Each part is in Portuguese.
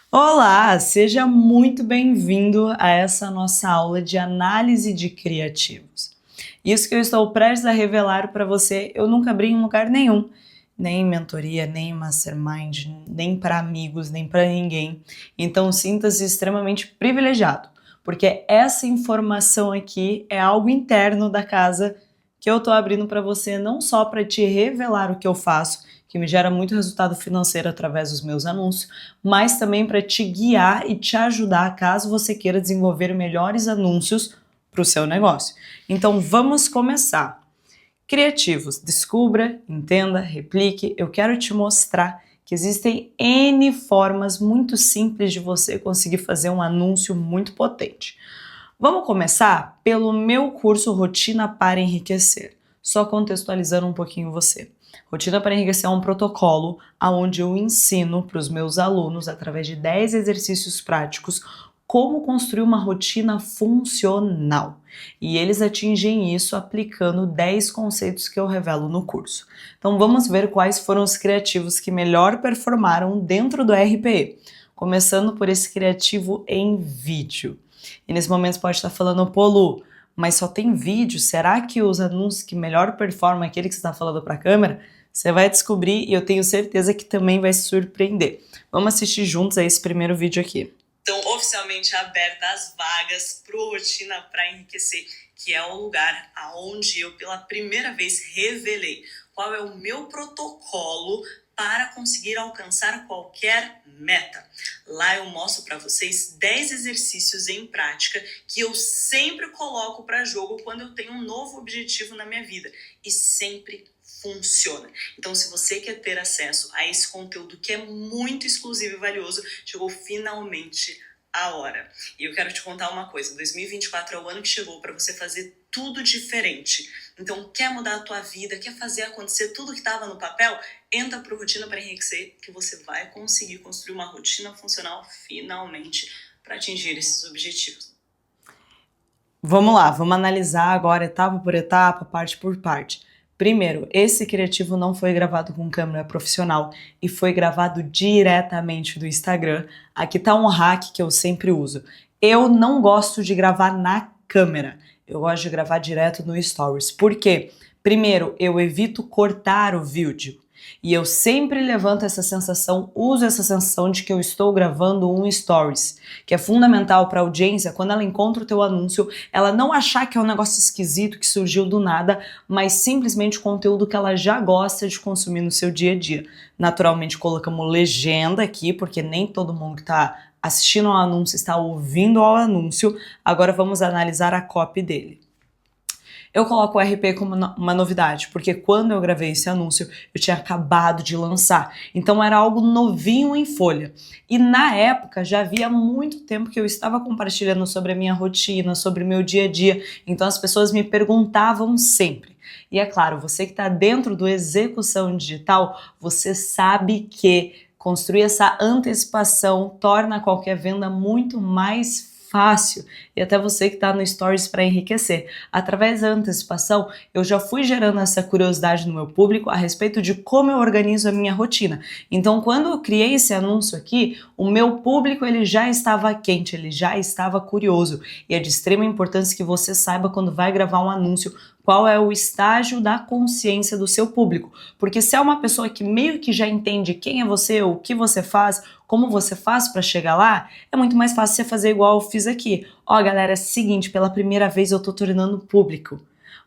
Olá, seja muito bem-vindo a essa nossa aula de análise de criativos. Isso que eu estou prestes a revelar para você, eu nunca abri em lugar nenhum, nem em mentoria, nem em mastermind, nem para amigos, nem para ninguém. Então sinta-se extremamente privilegiado, porque essa informação aqui é algo interno da casa que eu estou abrindo para você, não só para te revelar o que eu faço, que me gera muito resultado financeiro através dos meus anúncios, mas também para te guiar e te ajudar caso você queira desenvolver melhores anúncios para o seu negócio. Então vamos começar. Criativos, descubra, entenda, replique. Eu quero te mostrar que existem N formas muito simples de você conseguir fazer um anúncio muito potente. Vamos começar pelo meu curso Rotina para Enriquecer, só contextualizando um pouquinho você. Rotina para Enriquecer é um protocolo onde eu ensino para os meus alunos, através de 10 exercícios práticos, como construir uma rotina funcional. E eles atingem isso aplicando 10 conceitos que eu revelo no curso. Então vamos ver quais foram os criativos que melhor performaram dentro do RPE. Começando por esse criativo em vídeo. E nesse momento você pode estar falando, pô Lu, mas só tem vídeo, será que os anúncios que melhor performam é aquele que você está falando para a câmera? Você vai descobrir e eu tenho certeza que também vai se surpreender. Vamos assistir juntos a esse primeiro vídeo aqui. Então, oficialmente abertas as vagas para o Rotina para Enriquecer, que é o lugar aonde eu pela primeira vez revelei qual é o meu protocolo para conseguir alcançar qualquer meta. Lá eu mostro para vocês 10 exercícios em prática que eu sempre coloco para jogo quando eu tenho um novo objetivo na minha vida e sempre funciona. Então, se você quer ter acesso a esse conteúdo que é muito exclusivo e valioso, chegou finalmente a hora. E eu quero te contar uma coisa, 2024 é o ano que chegou para você fazer tudo diferente. Então, quer mudar a tua vida, quer fazer acontecer tudo que estava no papel? Entra para o Rotina para Enriquecer, que você vai conseguir construir uma rotina funcional finalmente para atingir esses objetivos. Vamos lá, vamos analisar agora etapa por etapa, parte por parte. Primeiro, esse criativo não foi gravado com câmera profissional e foi gravado diretamente do Instagram. Aqui tá um hack que eu sempre uso. Eu não gosto de gravar na câmera, eu gosto de gravar direto no Stories. Por quê? Primeiro, eu evito cortar o vídeo. E eu sempre levanto essa sensação, uso essa sensação de que eu estou gravando um stories, que é fundamental para a audiência, quando ela encontra o teu anúncio, ela não achar que é um negócio esquisito que surgiu do nada, mas simplesmente conteúdo que ela já gosta de consumir no seu dia a dia. Naturalmente colocamos legenda aqui, porque nem todo mundo que está assistindo ao anúncio está ouvindo ao anúncio. Agora vamos analisar a copy dele. Eu coloco o RP como uma novidade, porque quando eu gravei esse anúncio, eu tinha acabado de lançar. Então era algo novinho em folha. E na época, já havia muito tempo que eu estava compartilhando sobre a minha rotina, sobre o meu dia a dia. Então as pessoas me perguntavam sempre. E é claro, você que está dentro do execução digital, você sabe que construir essa antecipação torna qualquer venda muito mais fácil, e até você que está no Stories para enriquecer. Através da antecipação, eu já fui gerando essa curiosidade no meu público a respeito de como eu organizo a minha rotina. Então, quando eu criei esse anúncio aqui, o meu público ele já estava quente, ele já estava curioso, e é de extrema importância que você saiba quando vai gravar um anúncio qual é o estágio da consciência do seu público. Porque se é uma pessoa que meio que já entende quem é você, o que você faz, como você faz para chegar lá, é muito mais fácil você fazer igual eu fiz aqui. Ó, galera, é o seguinte, pela primeira vez eu tô tornando público.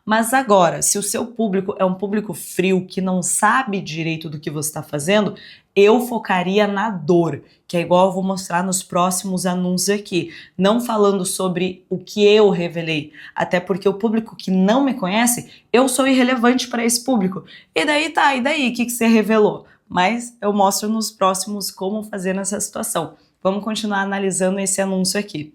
Mas agora, se o seu público é um público frio, que não sabe direito do que você está fazendo, eu focaria na dor, que é igual eu vou mostrar nos próximos anúncios aqui, não falando sobre o que eu revelei, até porque o público que não me conhece, eu sou irrelevante para esse público. E daí tá, e daí, o que você revelou? Mas eu mostro nos próximos como fazer nessa situação. Vamos continuar analisando esse anúncio aqui.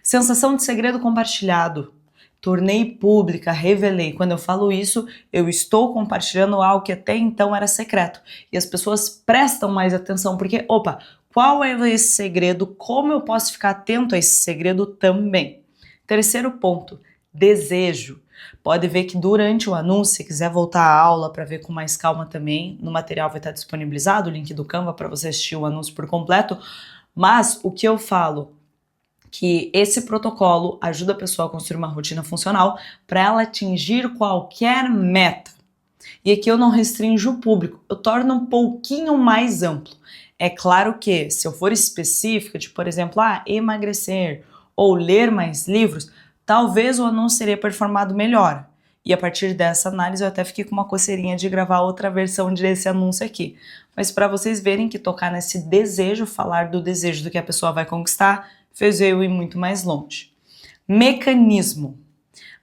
Sensação de segredo compartilhado. Tornei pública, revelei. Quando eu falo isso, eu estou compartilhando algo que até então era secreto. E as pessoas prestam mais atenção, porque, opa, qual é esse segredo? Como eu posso ficar atento a esse segredo também? Terceiro ponto, desejo. Pode ver que durante o anúncio, se quiser voltar à aula para ver com mais calma também, no material vai estar disponibilizado o link do Canva para você assistir o anúncio por completo. Mas o que eu falo? Que esse protocolo ajuda a pessoa a construir uma rotina funcional para ela atingir qualquer meta. E aqui eu não restringo o público, eu torno um pouquinho mais amplo. É claro que, se eu for específica, de, por exemplo, emagrecer ou ler mais livros, talvez o anúncio seria performado melhor. E a partir dessa análise eu até fiquei com uma coceirinha de gravar outra versão desse anúncio aqui. Mas para vocês verem que tocar nesse desejo, falar do desejo do que a pessoa vai conquistar, fez eu ir muito mais longe. Mecanismo.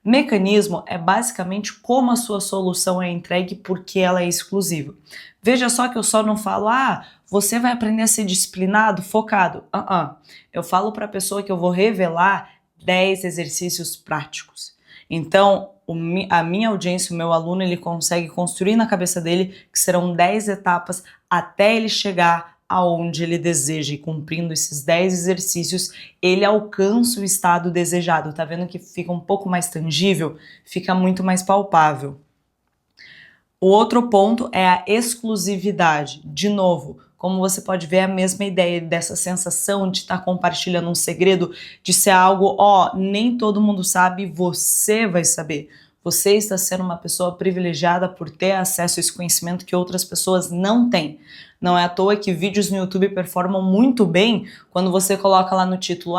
Mecanismo é basicamente como a sua solução é entregue porque ela é exclusiva. Veja só que eu só não falo, você vai aprender a ser disciplinado, focado. Eu falo para a pessoa que eu vou revelar 10 exercícios práticos. Então, a minha audiência, o meu aluno, ele consegue construir na cabeça dele que serão 10 etapas até ele chegar aonde ele deseja, e cumprindo esses 10 exercícios, ele alcança o estado desejado. Tá vendo que fica um pouco mais tangível? Fica muito mais palpável. O outro ponto é a exclusividade. De novo, como você pode ver, é a mesma ideia dessa sensação de estar compartilhando um segredo, de ser algo, nem todo mundo sabe, você vai saber. Você está sendo uma pessoa privilegiada por ter acesso a esse conhecimento que outras pessoas não têm. Não é à toa que vídeos no YouTube performam muito bem quando você coloca lá no título,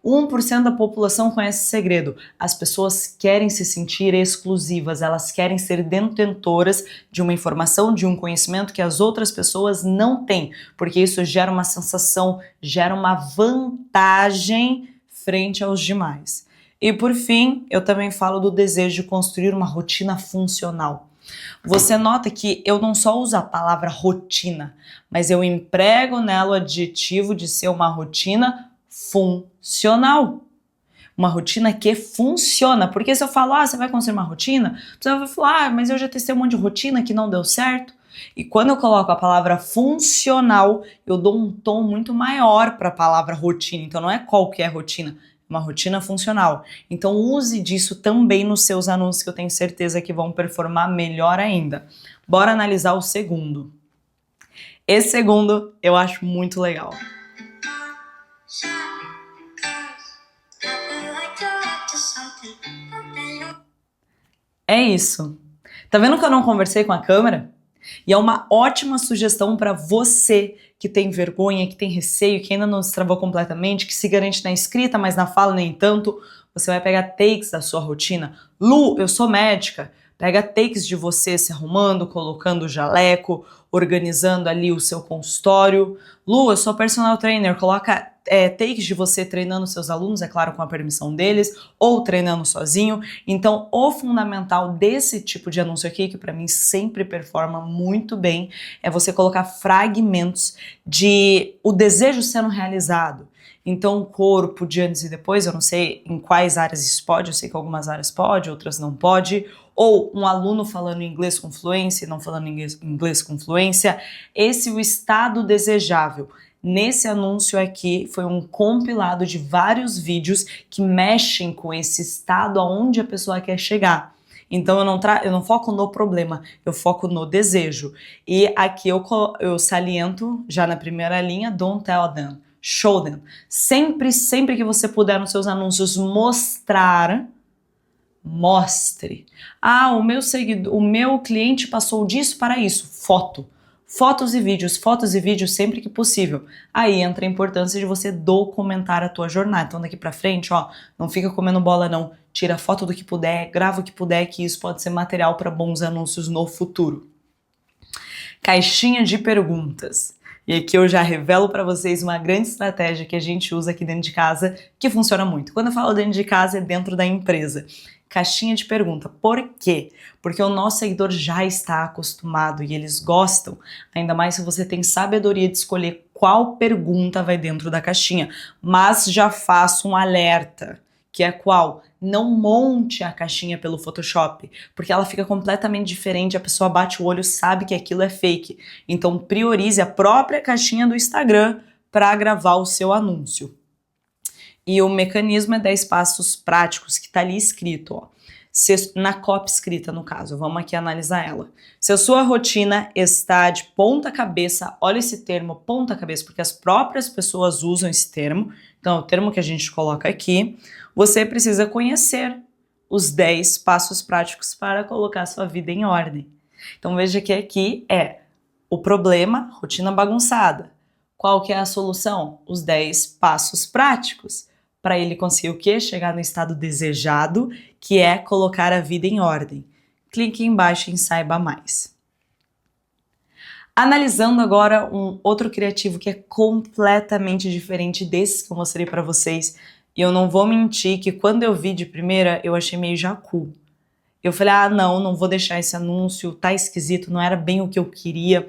1% da população conhece esse segredo. As pessoas querem se sentir exclusivas, elas querem ser detentoras de uma informação, de um conhecimento que as outras pessoas não têm, porque isso gera uma sensação, gera uma vantagem frente aos demais. E por fim, eu também falo do desejo de construir uma rotina funcional. Você nota que eu não só uso a palavra rotina, mas eu emprego nela o adjetivo de ser uma rotina funcional. Uma rotina que funciona. Porque se eu falo, você vai construir uma rotina, você vai falar, mas eu já testei um monte de rotina que não deu certo. E quando eu coloco a palavra funcional, eu dou um tom muito maior para a palavra rotina. Então não é qualquer rotina, uma rotina funcional. Então use disso também nos seus anúncios, que eu tenho certeza que vão performar melhor ainda. Bora analisar o segundo. Esse segundo eu acho muito legal. É isso. Tá vendo que eu não conversei com a câmera? E é uma ótima sugestão para você que tem vergonha, que tem receio, que ainda não destravou completamente, que se garante na escrita, mas na fala nem tanto. Você vai pegar takes da sua rotina. Lu, eu sou médica. Pega takes de você se arrumando, colocando o jaleco, organizando ali o seu consultório. Lu, eu sou personal trainer. Coloca takes de você treinando seus alunos, é claro, com a permissão deles, ou treinando sozinho. Então, o fundamental desse tipo de anúncio aqui, que para mim sempre performa muito bem, é você colocar fragmentos de o desejo sendo realizado. Então, o corpo de antes e depois, eu não sei em quais áreas isso pode, eu sei que algumas áreas pode, outras não pode, ou um aluno falando inglês com fluência e não falando inglês com fluência. Esse é o estado desejável. Nesse anúncio aqui foi um compilado de vários vídeos que mexem com esse estado aonde a pessoa quer chegar. Então eu não foco no problema, eu foco no desejo. E aqui eu saliento, já na primeira linha, don't tell them, show them. Sempre que você puder nos seus anúncios mostrar, mostre. O meu cliente passou disso para isso, foto. Fotos e vídeos sempre que possível. Aí entra a importância de você documentar a tua jornada. Então daqui pra frente, não fica comendo bola não. Tira foto do que puder, grava o que puder, que isso pode ser material para bons anúncios no futuro. Caixinha de perguntas. E aqui eu já revelo para vocês uma grande estratégia que a gente usa aqui dentro de casa, que funciona muito. Quando eu falo dentro de casa, é dentro da empresa. Caixinha de pergunta. Por quê? Porque o nosso seguidor já está acostumado e eles gostam, ainda mais se você tem sabedoria de escolher qual pergunta vai dentro da caixinha. Mas já faço um alerta, que é qual? Não monte a caixinha pelo Photoshop, porque ela fica completamente diferente, a pessoa bate o olho, sabe que aquilo é fake. Então priorize a própria caixinha do Instagram para gravar o seu anúncio. E o mecanismo é 10 passos práticos, que tá ali escrito, na copy escrita, no caso, vamos aqui analisar ela. Se a sua rotina está de ponta cabeça, olha esse termo ponta cabeça, porque as próprias pessoas usam esse termo, então é o termo que a gente coloca aqui, você precisa conhecer os 10 passos práticos para colocar sua vida em ordem. Então veja que aqui é o problema, rotina bagunçada. Qual que é a solução? Os 10 passos práticos para ele conseguir o quê? Chegar no estado desejado, que é colocar a vida em ordem. Clique embaixo em Saiba Mais. Analisando agora um outro criativo que é completamente diferente desses que eu mostrei para vocês, e eu não vou mentir que quando eu vi de primeira, eu achei meio jacu. Eu falei, não vou deixar esse anúncio, tá esquisito, não era bem o que eu queria,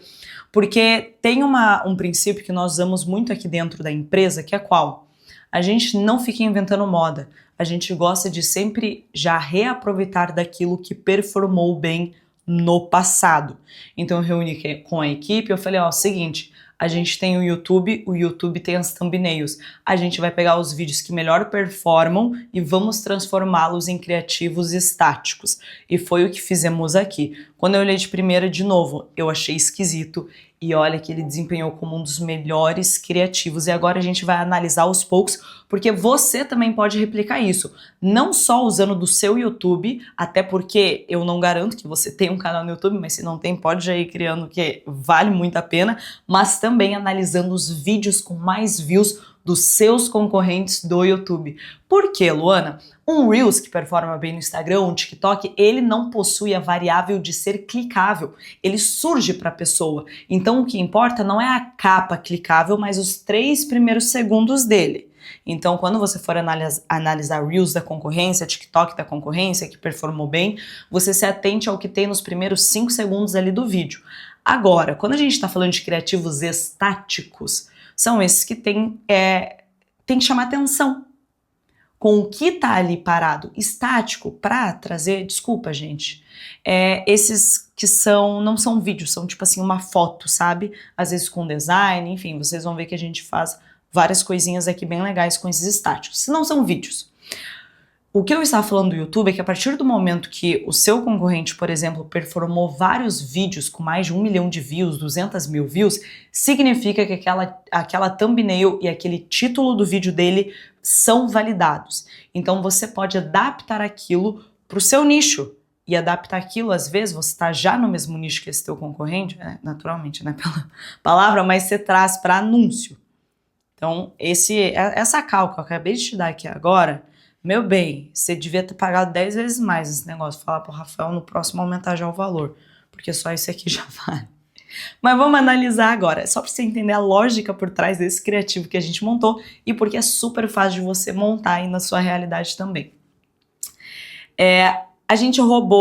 porque tem um princípio que nós usamos muito aqui dentro da empresa, que é qual? A gente não fica inventando moda, a gente gosta de sempre já reaproveitar daquilo que performou bem no passado. Então eu reuni com a equipe, eu falei, seguinte, a gente tem o YouTube tem as thumbnails. A gente vai pegar os vídeos que melhor performam e vamos transformá-los em criativos estáticos. E foi o que fizemos aqui. Quando eu olhei de primeira, de novo, eu achei esquisito. E olha que ele desempenhou como um dos melhores criativos. E agora a gente vai analisar aos poucos, porque você também pode replicar isso. Não só usando do seu YouTube, até porque eu não garanto que você tenha um canal no YouTube, mas se não tem, pode já ir criando, que vale muito a pena. Mas também analisando os vídeos com mais views dos seus concorrentes do YouTube. Por quê, Luana? Um Reels que performa bem no Instagram, um TikTok, ele não possui a variável de ser clicável. Ele surge para a pessoa. Então o que importa não é a capa clicável, mas os 3 primeiros segundos dele. Então, quando você for analisar Reels da concorrência, TikTok da concorrência, que performou bem, você se atente ao que tem nos primeiros 5 segundos ali do vídeo. Agora, quando a gente está falando de criativos estáticos, são esses que tem que chamar atenção com o que tá ali parado, estático, para trazer, desculpa gente, esses que não são vídeos, são tipo assim uma foto, sabe? Às vezes com design, enfim, vocês vão ver que a gente faz várias coisinhas aqui bem legais com esses estáticos, se não são vídeos. O que eu estava falando do YouTube é que a partir do momento que o seu concorrente, por exemplo, performou vários vídeos com mais de 1 milhão de views, 200 mil views, significa que aquela thumbnail e aquele título do vídeo dele são validados. Então você pode adaptar aquilo para o seu nicho. E adaptar aquilo, às vezes, você está já no mesmo nicho que esse teu concorrente, naturalmente, né, pela palavra, mas você traz para anúncio. Então, essa calca que eu acabei de te dar aqui agora, meu bem, você devia ter pagado 10 vezes mais esse negócio. Falar pro Rafael no próximo aumentar já o valor, porque só isso aqui já vale. Mas vamos analisar agora, só para você entender a lógica por trás desse criativo que a gente montou e porque é super fácil de você montar aí na sua realidade também. A gente roubou